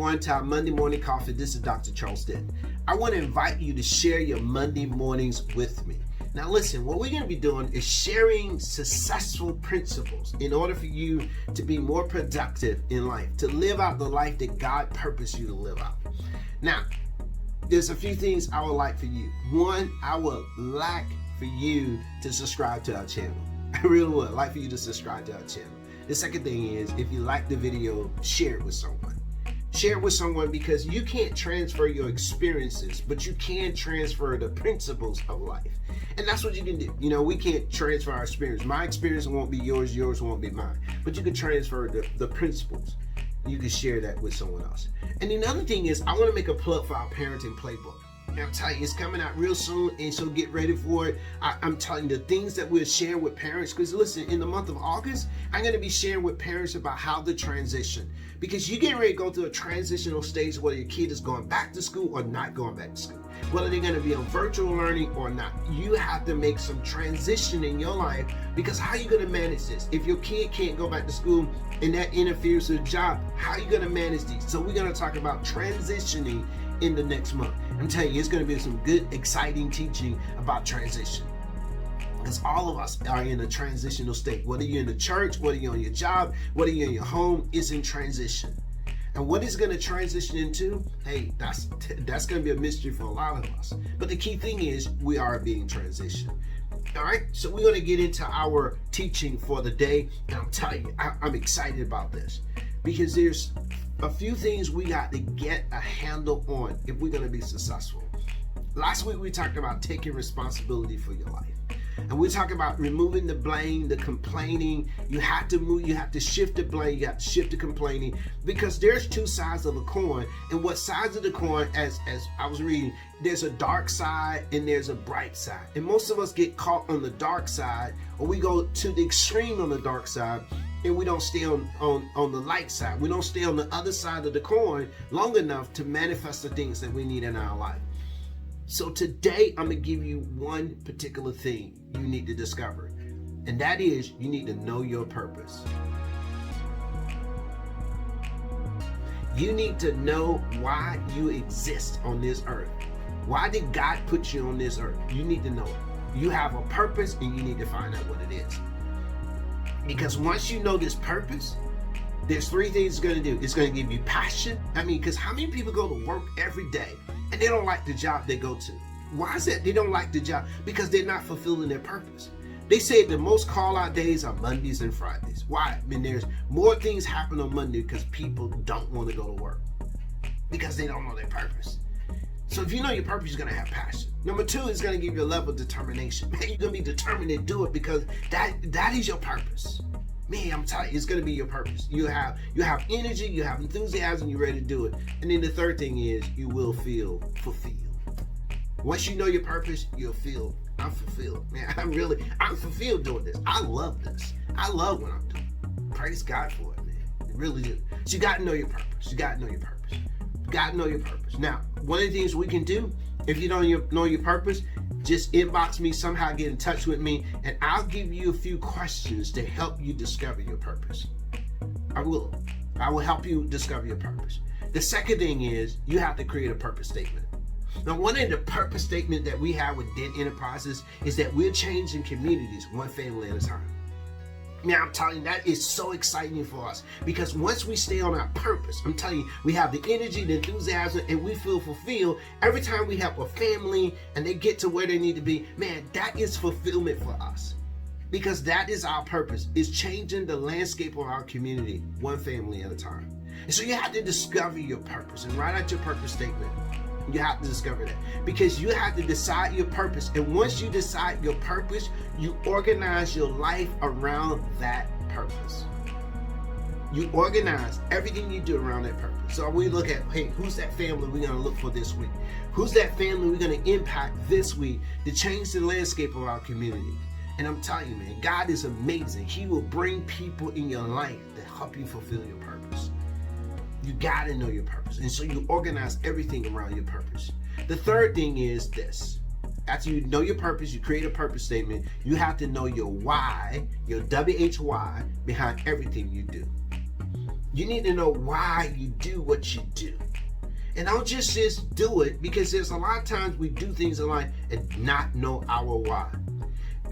everyone, to our Monday Morning Coffee. This is Dr. Charles Dent. I want to invite you to share your Monday mornings with me. Now listen, what we're going to be doing is sharing successful principles in order for you to be more productive in life, to live out the life that God purposed you to live out. Now, there's a few things I would like for you. One, I would like for you to subscribe to our channel. I really would like for you to subscribe to our channel. The second thing is, if you like the video, share it with someone. Share it with someone because you can't transfer your experiences, but you can transfer the principles of life. And that's what you can do. You know, we can't transfer our experience. My experience won't be yours, yours won't be mine. But you can transfer the principles. You can share that with someone else. And the other thing is, I want to make a plug for our parenting playbook. I'm telling you, it's coming out real soon, and so get ready for it. I'm telling you the things that we're sharing with parents, because listen, in the month of August, I'm going to be sharing with parents about how to transition, because you're getting ready to go through a transitional stage where your kid is going back to school or not going back to school, whether they're going to be on virtual learning or not. You have to make some transition in your life, because how are you going to manage this? If your kid can't go back to school and that interferes with the job, how are you going to manage these? So we're going to talk about transitioning in the next month. I'm telling you, it's going to be some good, exciting teaching about transition. Because all of us are in a transitional state. Whether you're in the church, whether you're on your job, whether you're in your home, it's in transition. And what it's going to transition into, hey, that's going to be a mystery for a lot of us. But the key thing is, we are being transitioned. All right, so we're going to get into our teaching for the day. And I'm telling you, I'm excited about this, because there's a few things we got to get a handle on if we're going to be successful. Last week we talked about taking responsibility for your life. And we talked about removing the blame, the complaining. You have to shift the blame, you have to shift the complaining, because there's two sides of a coin. And what sides of the coin, as I was reading, there's a dark side and there's a bright side. And most of us get caught on the dark side, or we go to the extreme on the dark side, and we don't stay on the light side. We don't stay on the other side of the coin long enough to manifest the things that we need in our life. So today, I'm going to give you one particular thing you need to discover. And that is, you need to know your purpose. You need to know why you exist on this earth. Why did God put you on this earth? You need to know it. You have a purpose, and you need to find out what it is. Because once you know this purpose, there's three things it's going to do. It's going to give you passion. Because how many people go to work every day and they don't like the job they go to? Why is that they don't like the job? Because they're not fulfilling their purpose. They say the most call-out days are Mondays and Fridays. Why? There's more things happen on Monday because people don't want to go to work, because they don't know their purpose. So if you know your purpose, you're going to have passion. Number two is going to give you a level of determination. Man, you're going to be determined to do it, because that is your purpose. Man, I'm telling you, it's going to be your purpose. You have energy, you have enthusiasm, you're ready to do it. And then the third thing is, you will feel fulfilled. Once you know your purpose, you'll feel, I'm fulfilled. Man, I'm fulfilled doing this. I love this. I love what I'm doing. Praise God for it, man. You really do. So you got to know your purpose. You got to know your purpose. You got to know your purpose. Now, one of the things we can do, if you don't know your purpose, just inbox me, somehow get in touch with me, and I'll give you a few questions to help you discover your purpose. I will help you discover your purpose. The second thing is, you have to create a purpose statement. Now, one of the purpose statements that we have with Dent Enterprises is that we're changing communities one family at a time. Now, I'm telling you, that is so exciting for us, because once we stay on our purpose, I'm telling you, we have the energy, the enthusiasm, and we feel fulfilled every time we help a family and they get to where they need to be. Man, that is fulfillment for us, because that is our purpose, is changing the landscape of our community one family at a time. And so you have to discover your purpose and write out your purpose statement. You have to discover that, because you have to decide your purpose. And once you decide your purpose, you organize your life around that purpose. You organize everything you do around that purpose. So we look at, hey, who's that family we're going to look for this week? Who's that family we're going to impact this week to change the landscape of our community? And I'm telling you, man, God is amazing. He will bring people in your life to help you fulfill your purpose. You got to know your purpose. And so you organize everything around your purpose. The third thing is this. After you know your purpose, you create a purpose statement. You have to know your why, your WHY behind everything you do. You need to know why you do what you do. And don't just do it, because there's a lot of times we do things in life and not know our why.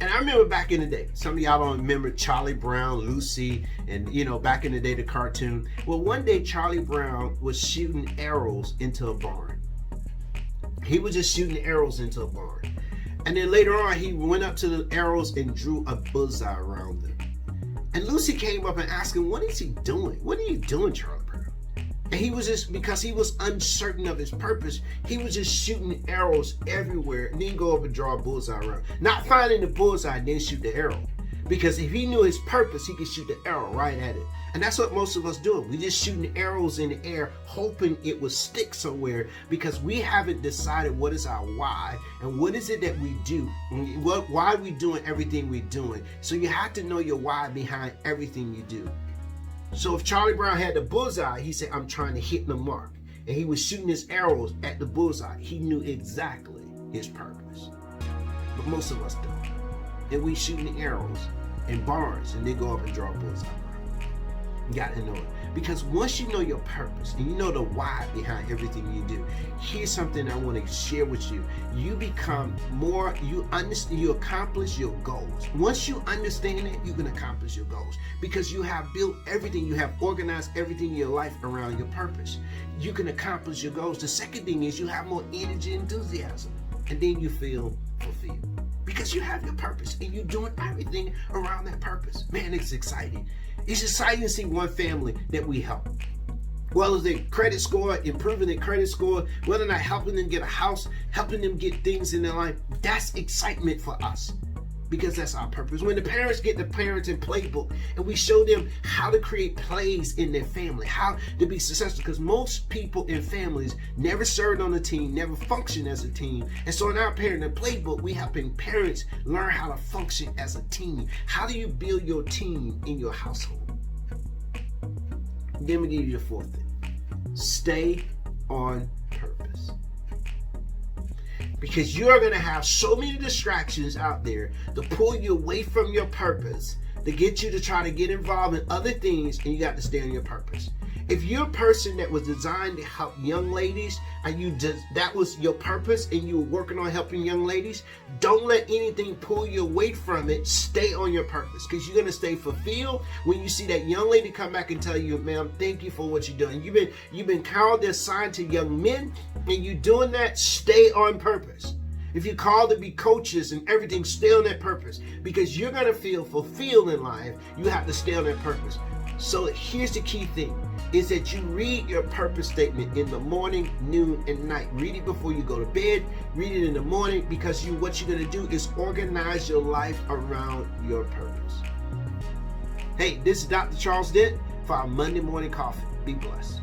And I remember back in the day, some of y'all don't remember Charlie Brown, Lucy, and back in the day, the cartoon. Well, one day Charlie Brown was shooting arrows into a barn. He was just shooting arrows into a barn. And then later on, he went up to the arrows and drew a bullseye around them. And Lucy came up and asked him, what is he doing? What are you doing, Charlie Brown? And he was just, because he was uncertain of his purpose, he was just shooting arrows everywhere and then go up and draw a bullseye around. Not finding the bullseye and then shoot the arrow. Because if he knew his purpose, he could shoot the arrow right at it. And that's what most of us do. We just shooting arrows in the air, hoping it will stick somewhere, because we haven't decided what is our why and what is it that we do. Why are we doing everything we're doing? So you have to know your why behind everything you do. So if Charlie Brown had the bullseye, he said, I'm trying to hit the mark. And he was shooting his arrows at the bullseye. He knew exactly his purpose. But most of us don't. And we shooting arrows in barns and they go up and draw a bullseye. You got to know it. Because once you know your purpose and you know the why behind everything you do, here's something I want to share with you. You become more, you understand, you accomplish your goals. Once you understand it, you can accomplish your goals, because you have built everything, you have organized everything in your life around your purpose. You can accomplish your goals. The second thing is you have more energy and enthusiasm, and then you feel fulfilled. Because you have your purpose and you're doing everything around that purpose. Man, it's exciting. It's exciting to see one family that we help. Whether their credit score, improving their credit score, whether or not helping them get a house, helping them get things in their life, that's excitement for us. Because that's our purpose. When the parents get the parenting playbook and we show them how to create plays in their family, how to be successful, because most people in families never served on a team, never functioned as a team. And so in our parenting playbook, we helping parents learn how to function as a team. How do you build your team in your household? Then we give you the fourth thing. Stay on purpose. Because you're going to have so many distractions out there to pull you away from your purpose, to get you to try to get involved in other things, and you got to stay on your purpose. If you're a person that was designed to help young ladies, and that was your purpose, and you were working on helping young ladies, don't let anything pull you away from it. Stay on your purpose, because you're going to stay fulfilled when you see that young lady come back and tell you, ma'am, thank you for what you're doing. You've been called to assign to young men, and you're doing that. Stay on purpose. If you're called to be coaches and everything, stay on that purpose, because you're going to feel fulfilled in life. You have to stay on that purpose. So here's the key thing, is that you read your purpose statement in the morning, noon, and night. Read it before you go to bed. Read it in the morning, because what you're going to do is organize your life around your purpose. Hey, this is Dr. Charles Dent for our Monday Morning Coffee. Be blessed.